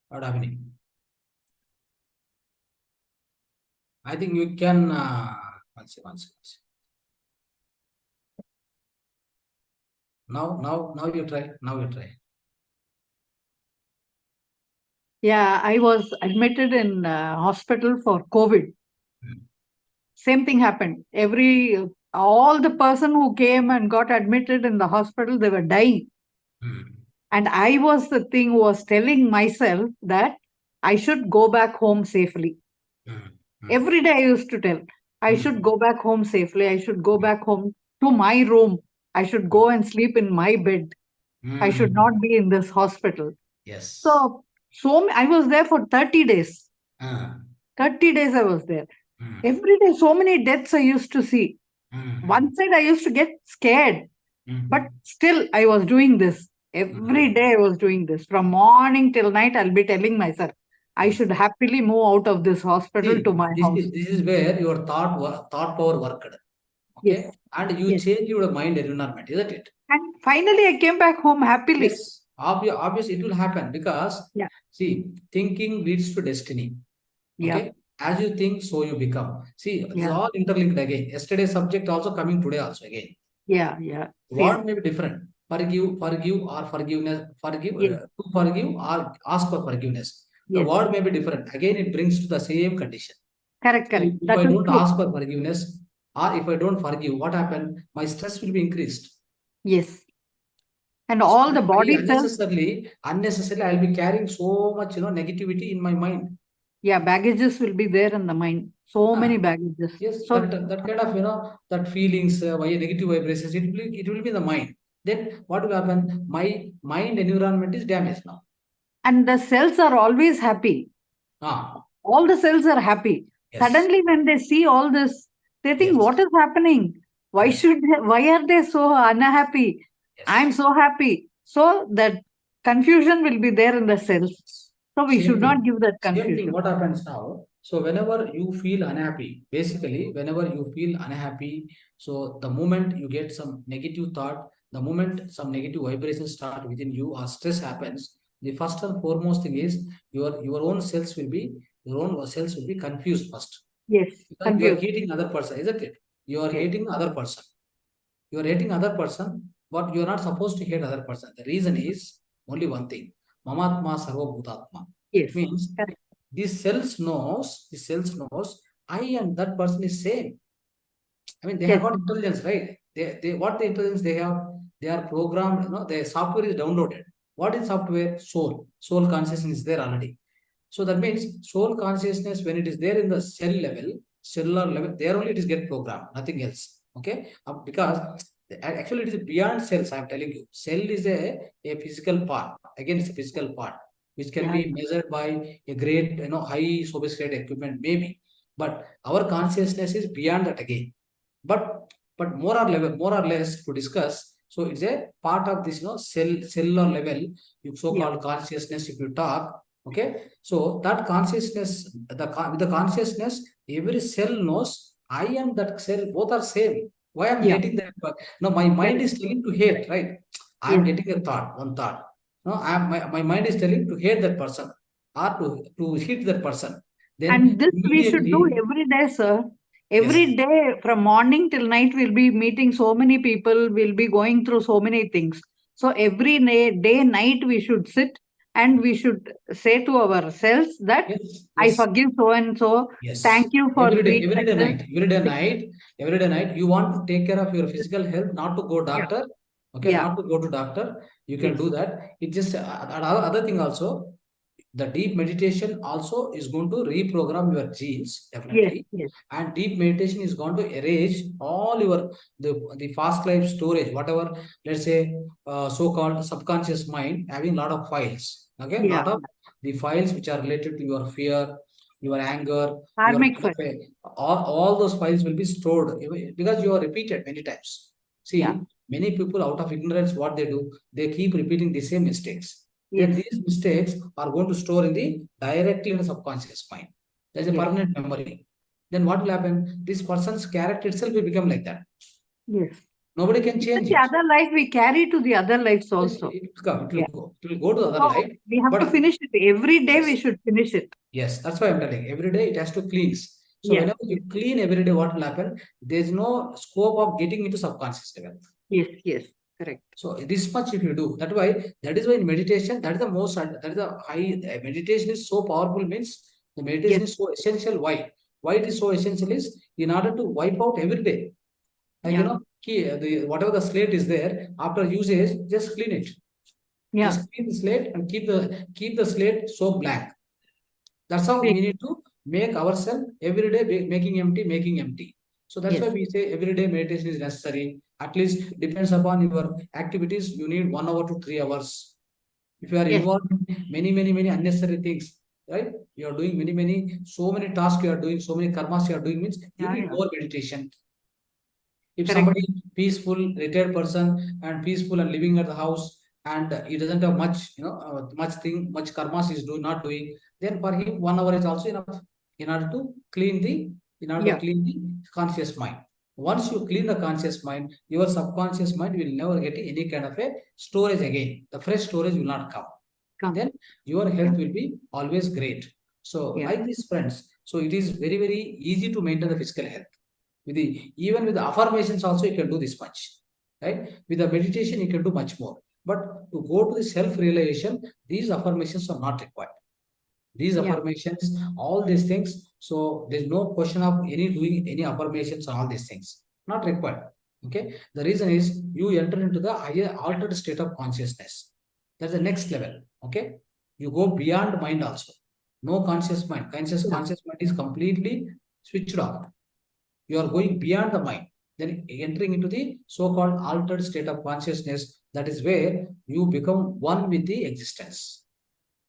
[SPEAKER 1] What happening? I think you can. One second. Now you try. Now you try.
[SPEAKER 2] Yeah, I was admitted in hospital for COVID. Same thing happened. All the person who came and got admitted in the hospital, they were dying. And I was the thing who was telling myself that I should go back home safely. Every day I used to tell, I should go back home safely. I should go back home to my room. I should go and sleep in my bed. I should not be in this hospital.
[SPEAKER 1] Yes.
[SPEAKER 2] So I was there for 30 days. 30 days I was there. Every day, so many deaths I used to see. One side I used to get scared, but still I was doing this. Every day I was doing this. From morning till night, I'll be telling myself, I should happily move out of this hospital
[SPEAKER 1] See,
[SPEAKER 2] to my house.
[SPEAKER 1] this is where your thought power worked. Okay.
[SPEAKER 2] Yes.
[SPEAKER 1] And you change your mind environment, isn't it?
[SPEAKER 2] And finally, I came back home happily.
[SPEAKER 1] Yes. Obviously, it will happen because see, thinking leads to destiny. Okay. As you think, so you become. See, it's all interlinked again. Yesterday's subject also coming today also again.
[SPEAKER 2] Yeah.
[SPEAKER 1] Word may be different. Forgive or forgiveness. To forgive or ask for forgiveness. The word may be different. Again, it brings to the same condition.
[SPEAKER 2] Correct.
[SPEAKER 1] So if I don't ask for forgiveness or if I don't forgive, what happened? My stress will be increased.
[SPEAKER 2] Yes. And all the body
[SPEAKER 1] unnecessarily, I'll be carrying so much, negativity in my mind.
[SPEAKER 2] Yeah, baggages will be there in the mind. So many baggages.
[SPEAKER 1] Yes,
[SPEAKER 2] so
[SPEAKER 1] that kind of, that feelings, negative vibrations, it will be in the mind. Then what will happen? My mind environment is damaged now.
[SPEAKER 2] And the cells are always happy. All the cells are happy.
[SPEAKER 1] Yes.
[SPEAKER 2] Suddenly, when they see all this, they think, what is happening? Why are they so unhappy? I'm so happy. So that confusion will be there in the cells. So we should not give that confusion.
[SPEAKER 1] Same thing, what happens now? So whenever you feel unhappy, basically, whenever you feel unhappy, so the moment you get some negative thought, the moment some negative vibrations start within you or stress happens, the first and foremost thing is your own cells will be confused first.
[SPEAKER 2] Yes.
[SPEAKER 1] Because you are hating other person, isn't it? You are hating other person. You are hating other person, but you are not supposed to hate other person. The reason is only one thing. Mamatma sarva bhutatma.
[SPEAKER 2] Yes.
[SPEAKER 1] It means these cells knows I and that person is same. I mean, they have got intelligence, right? They what the intelligence they have? They are programmed, their software is downloaded. What is software? Soul consciousness is there already. So that means soul consciousness, when it is there in the cellular level, there only it is get programmed, nothing else. Okay, because actually it is beyond cells. I am telling you, cell is a physical part. Again, it's a physical part which can be measured by a great, high sophisticated equipment, maybe. But our consciousness is beyond that again. But more or less to discuss. So it's a part of this, cellular level, so-called consciousness. If you talk, okay. So that consciousness, with the consciousness, every cell knows I am that cell. Both are same. Why I'm getting that? No, my mind is telling to hate, right? I'm getting a thought, one thought. No, my mind is telling to hate that person or to hit that person. Then
[SPEAKER 2] And this we should do
[SPEAKER 1] immediately,
[SPEAKER 2] every day, sir.
[SPEAKER 1] yes,
[SPEAKER 2] Every day from morning till night, we'll be meeting so many people, we'll be going through so many things. So every day, night, we should sit and we should say to ourselves that
[SPEAKER 1] yes,
[SPEAKER 2] I
[SPEAKER 1] yes.
[SPEAKER 2] forgive so and so.
[SPEAKER 1] Yes.
[SPEAKER 2] Thank you for being
[SPEAKER 1] Every
[SPEAKER 2] like
[SPEAKER 1] day
[SPEAKER 2] this.
[SPEAKER 1] night, every day night, you want to take care of your physical health, not to go
[SPEAKER 2] Yeah.
[SPEAKER 1] doctor. Okay,
[SPEAKER 2] Yeah.
[SPEAKER 1] not to go to doctor. You can
[SPEAKER 2] Yes.
[SPEAKER 1] do that. It just other thing also, the deep meditation also is going to reprogram your genes,
[SPEAKER 2] Yes.
[SPEAKER 1] definitely.
[SPEAKER 2] Yes.
[SPEAKER 1] And deep meditation is going to erase all your the fast life storage, whatever, let's say, so-called subconscious mind having a lot of files. Okay,
[SPEAKER 2] Yeah.
[SPEAKER 1] lot of the files which are related to your fear, your anger, your
[SPEAKER 2] Karmic fire.
[SPEAKER 1] all those files will be stored because you are repeated many times.
[SPEAKER 2] Yeah.
[SPEAKER 1] See, many people out of ignorance, what they do, they keep repeating the same mistakes. Then
[SPEAKER 2] Yes.
[SPEAKER 1] these mistakes are going to store in the directly in the subconscious mind. There's a
[SPEAKER 2] Yes.
[SPEAKER 1] permanent memory. Then what will happen? This person's character itself will become like that.
[SPEAKER 2] Yes.
[SPEAKER 1] Nobody can
[SPEAKER 2] Even
[SPEAKER 1] change
[SPEAKER 2] the
[SPEAKER 1] it.
[SPEAKER 2] other life we carry to the other lives
[SPEAKER 1] Yes,
[SPEAKER 2] also.
[SPEAKER 1] it will come,
[SPEAKER 2] Yeah.
[SPEAKER 1] it will go to the other
[SPEAKER 2] So
[SPEAKER 1] life.
[SPEAKER 2] we have to
[SPEAKER 1] But
[SPEAKER 2] finish it. Every day we
[SPEAKER 1] yes,
[SPEAKER 2] should finish it.
[SPEAKER 1] yes, that's why I'm telling. Every day it has to cleanse. So
[SPEAKER 2] Yes.
[SPEAKER 1] whenever you clean every day, what will happen? There's no scope of getting into subconscious level.
[SPEAKER 2] Yes. Yes. Correct.
[SPEAKER 1] So this much if you do, that is why in meditation, that is the most, that is the high, meditation is so powerful, means the meditation
[SPEAKER 2] Yes.
[SPEAKER 1] is so essential. Why? Why it is so essential is in order to wipe out every day. Like,
[SPEAKER 2] Yeah.
[SPEAKER 1] whatever the slate is there, after usage, just clean it.
[SPEAKER 2] Yeah.
[SPEAKER 1] Just clean the slate and keep the slate so blank. That's how we need to make ourselves every day making empty. So that's
[SPEAKER 2] Yes.
[SPEAKER 1] why we say every day meditation is necessary. At least depends upon your activities, you need 1 hour to 3 hours. If you are
[SPEAKER 2] Yes.
[SPEAKER 1] involved in many unnecessary things, right? You are doing so many tasks you are doing, so many karmas you are doing, means you
[SPEAKER 2] Yeah.
[SPEAKER 1] need
[SPEAKER 2] Yeah.
[SPEAKER 1] more meditation. If
[SPEAKER 2] Correct.
[SPEAKER 1] somebody peaceful retired person and peaceful and living at the house, and he doesn't have much, much karmas is not doing, then for him 1 hour is also enough in order to clean the
[SPEAKER 2] Yeah.
[SPEAKER 1] conscious mind. Once you clean the conscious mind, your subconscious mind will never get any kind of a storage again. The fresh storage will not come.
[SPEAKER 2] Come.
[SPEAKER 1] Then your
[SPEAKER 2] Yeah.
[SPEAKER 1] health will be always great. So
[SPEAKER 2] Yeah.
[SPEAKER 1] like this, friends, so it is very easy to maintain the physical health. Even with the affirmations also you can do this much, right? With the meditation you can do much more. But to go to the self-realization, these affirmations are not required. These
[SPEAKER 2] Yeah.
[SPEAKER 1] affirmations, all these things, so there's no question of any doing any affirmations on all these things. Not required. Okay. The reason is you enter into the higher altered state of consciousness. That's the next level. Okay. You go beyond mind also. No conscious mind.
[SPEAKER 2] Yeah.
[SPEAKER 1] Conscious mind is completely switched off. You are going beyond the mind, then entering into the so-called altered state of consciousness. That is where you become one with the existence.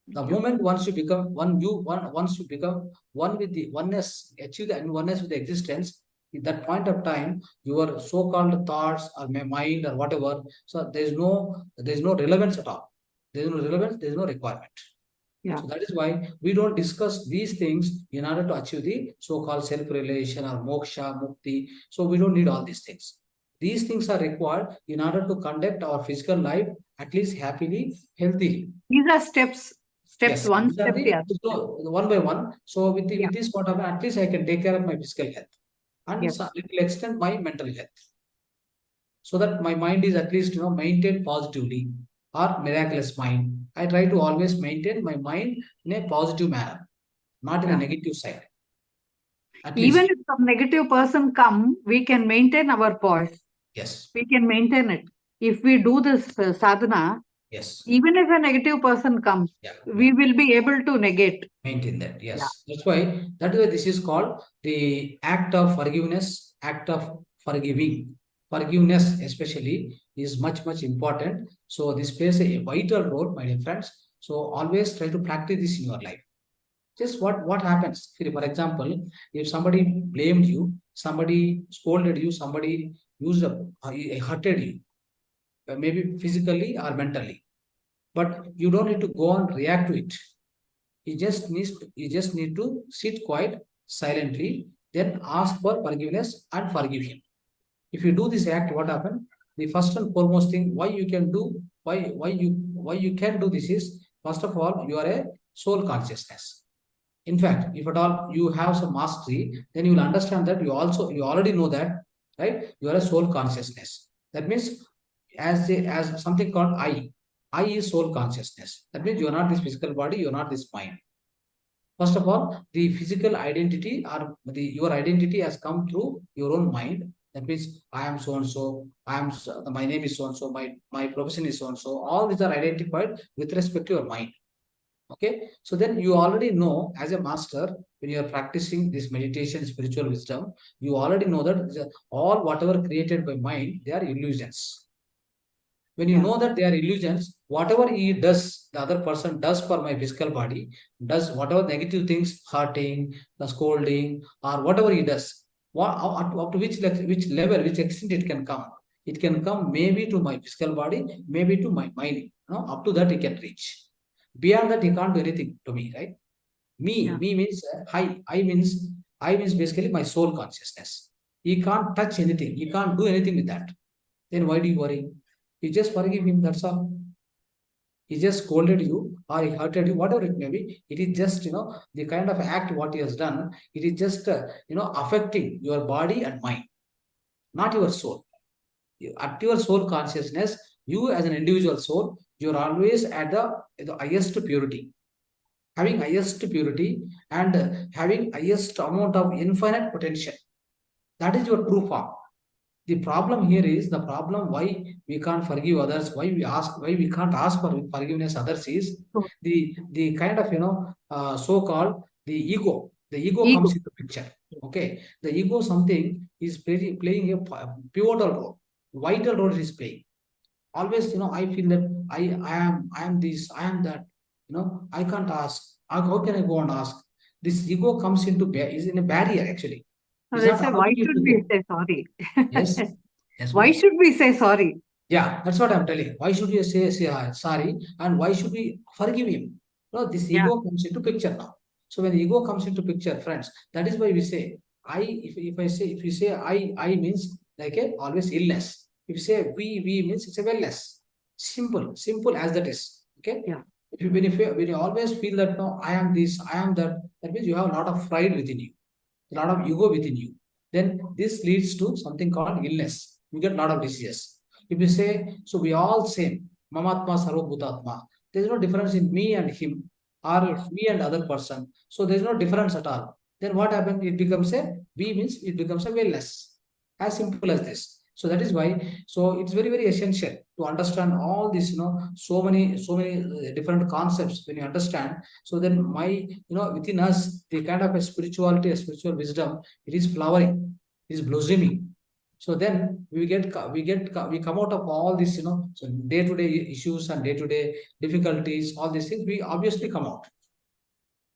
[SPEAKER 1] The
[SPEAKER 2] Yeah.
[SPEAKER 1] moment once you become once you become one with the oneness, achieve the oneness with the existence, at that point of time, your so-called thoughts or my mind or whatever, so there's no relevance at all. There's no relevance, there's no requirement.
[SPEAKER 2] Yeah.
[SPEAKER 1] So that is why we don't discuss these things in order to achieve the so-called self-realization or moksha, mukti. So we don't need all these things. These things are required in order to conduct our physical life at least happily, healthily.
[SPEAKER 2] These are steps. Steps.
[SPEAKER 1] Yes,
[SPEAKER 2] One
[SPEAKER 1] these are
[SPEAKER 2] step the other
[SPEAKER 1] so
[SPEAKER 2] step.
[SPEAKER 1] one by one. So
[SPEAKER 2] Yeah.
[SPEAKER 1] with this whatever, at least I can take care of my physical health and
[SPEAKER 2] Yes.
[SPEAKER 1] so it will extend my mental health, so that my mind is at least maintained positively or miraculous mind. I try to always maintain my mind in a positive manner, not in a
[SPEAKER 2] Yeah.
[SPEAKER 1] negative side. At
[SPEAKER 2] Even
[SPEAKER 1] least,
[SPEAKER 2] if some negative person come, we can maintain our poise.
[SPEAKER 1] yes.
[SPEAKER 2] We can maintain it. If we do this sadhana,
[SPEAKER 1] Yes.
[SPEAKER 2] Even if a negative person comes,
[SPEAKER 1] Yeah.
[SPEAKER 2] we will be able to negate.
[SPEAKER 1] Maintain that. Yes.
[SPEAKER 2] Yeah.
[SPEAKER 1] That is why this is called the act of forgiveness, act of forgiving. Forgiveness, especially, is much, much important. So, this plays a vital role, my dear friends. So, always try to practice this in your life. Just what happens? For example, if somebody blamed you, somebody scolded you, somebody used hurted you, maybe physically or mentally, but you don't need to go and react to it. You just need to sit quiet, silently, then ask for forgiveness and forgive him. If you do this act, what happens? The first and foremost thing why you can do, why you can do this is, first of all, you are a soul consciousness. In fact, if at all you have some mastery, then you will understand that you already know that, right? You are a soul consciousness. That means as something called I. I is soul consciousness. That means you are not this physical body, you are not this mind. First of all, the physical identity or your identity has come through your own mind. That means I am so and so, my name is so and so, my profession is so and so. All these are identified with respect to your mind. Okay, so then you already know as a master, when you are practicing this meditation, spiritual wisdom, you already know that all whatever created by mind, they are illusions. When you
[SPEAKER 2] Yeah.
[SPEAKER 1] know that they are illusions, whatever he does, the other person does for my physical body, does whatever negative things, hurting, the scolding, or whatever he does, up to which level, which extent it can come. It can come maybe to my physical body, maybe to my mind. Up to that he can reach. Beyond that, he can't do anything to me, right?
[SPEAKER 2] Yeah.
[SPEAKER 1] Me means I means basically my soul consciousness. He can't touch anything. He can't do anything with that. Then why do you worry? You just forgive him. That's all. He just scolded you or he hurted you, whatever it may be. It is just the kind of act what he has done. It is just affecting your body and mind, not your soul. At your soul consciousness, you as an individual soul, you are always at the highest purity, having highest purity and having highest amount of infinite potential. That is your true form. The problem here is the problem why we can't forgive others, why we can't ask for forgiveness others is
[SPEAKER 2] So,
[SPEAKER 1] the kind of so-called the ego. The ego
[SPEAKER 2] ego.
[SPEAKER 1] comes into picture. Okay, the ego something is playing a pivotal role, vital role it is playing. Always, I feel that I am this, I am that. I can't ask. How can I go and ask? This ego comes is in a barrier actually. It's
[SPEAKER 2] They
[SPEAKER 1] not
[SPEAKER 2] say, why
[SPEAKER 1] allowing you
[SPEAKER 2] should
[SPEAKER 1] to
[SPEAKER 2] we
[SPEAKER 1] go.
[SPEAKER 2] say sorry?
[SPEAKER 1] Yes, yes,
[SPEAKER 2] Why
[SPEAKER 1] please.
[SPEAKER 2] should we say sorry?
[SPEAKER 1] Yeah, that's what I'm telling. Why should you say sorry, and why should we forgive him? No, this
[SPEAKER 2] Yeah.
[SPEAKER 1] ego comes into picture now. So when the ego comes into picture, friends, that is why we say I. If you say I means like a always illness. If you say we means it's a wellness. Simple as that is. Okay.
[SPEAKER 2] Yeah.
[SPEAKER 1] When you always feel that no, I am this, I am that, that means you have a lot of pride within you, a lot of ego within you. Then this leads to something called illness. You get a lot of diseases. If you say, so we all same, Mamatma Sarvabhutatma, there is no difference in me and him or
[SPEAKER 2] Yes.
[SPEAKER 1] me and other person. So there is no difference at all. Then what happens? It becomes a we means it becomes a wellness. As simple as this. So that is why. So it's very essential to understand all this. So many different concepts. When you understand, so then within us the kind of a spirituality, a spiritual wisdom, it is flowering, it is blossoming. So then we come out of all this, so day-to-day issues and day-to-day difficulties, all these things, we obviously come out.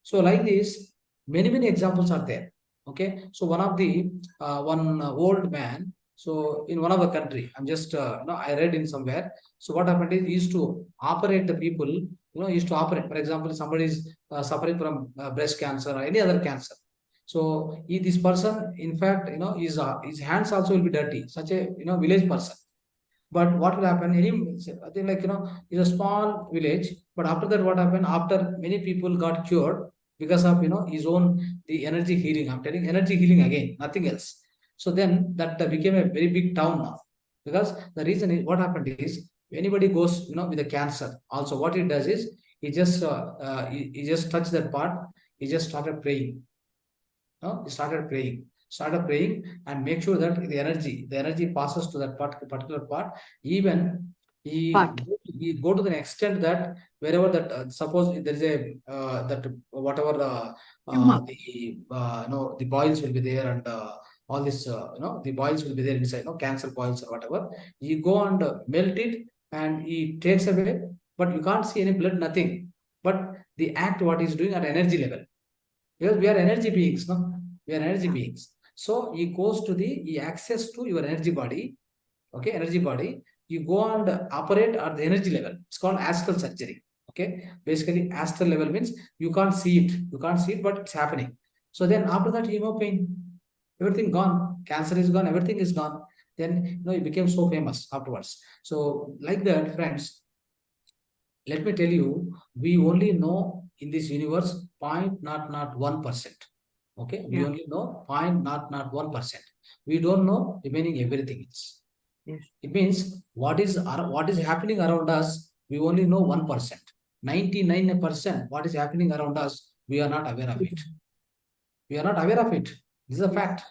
[SPEAKER 1] So like this, many examples are there. Okay, so one old man. So in one of the country, I'm just I read in somewhere. So what happened is he used to operate the people. He used to operate. For example, somebody is suffering from breast cancer or any other cancer. So this person, in fact, his hands also will be dirty. Such a village person. But what will happen? I think like it's a small village. But after that, what happened? After many people got cured because of his own the energy healing. I'm telling energy healing again, nothing else. So then that became a very big town now, because the reason is what happened is anybody goes with a cancer. Also, what it does is he just touched that part. He just started praying. He started praying, and make sure that the energy passes to that particular part. Even he
[SPEAKER 2] Part.
[SPEAKER 1] we go to the extent that wherever that suppose there is a that whatever the boils will be there, and all this the boils will be there inside, cancer boils or whatever. You go and melt it, and he takes away, but you can't see any blood, nothing. But the act what is doing at energy level, because we are energy beings, no? We are energy beings. So he goes to he access to your energy body, okay, energy body. You go and operate at the energy level. It's called astral surgery. Okay, basically astral level means you can't see it, but it's happening. So then after that, pain, everything gone, cancer is gone, everything is gone. Then he became so famous afterwards. So like that, friends, let me tell you, we only know in this universe 0.001%. Okay, we
[SPEAKER 2] Yeah.
[SPEAKER 1] only know 0.001%. We don't know remaining everything else.
[SPEAKER 2] Yes.
[SPEAKER 1] It means what is happening around us, we only know 1%. 99% what is happening around us, we are not aware of it. We are not aware of it. This is a fact.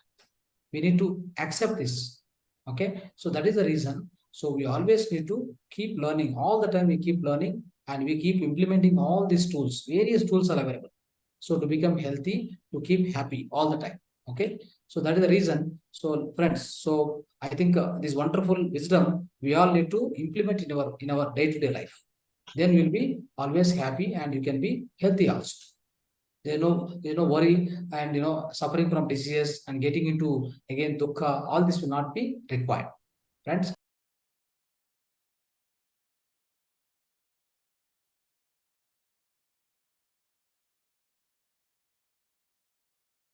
[SPEAKER 1] We need to accept this. Okay, so that is the reason. So we always need to keep learning. All the time we keep learning, and we keep implementing all these tools. Various tools are available. So to become healthy, to keep happy all the time. Okay, so that is the reason. So friends, so I think this wonderful wisdom we all need to implement in our day-to-day life. Then you'll be always happy, and you can be healthy also. There's no worry, and suffering from diseases and getting into again dukkha. All this will not be required, friends.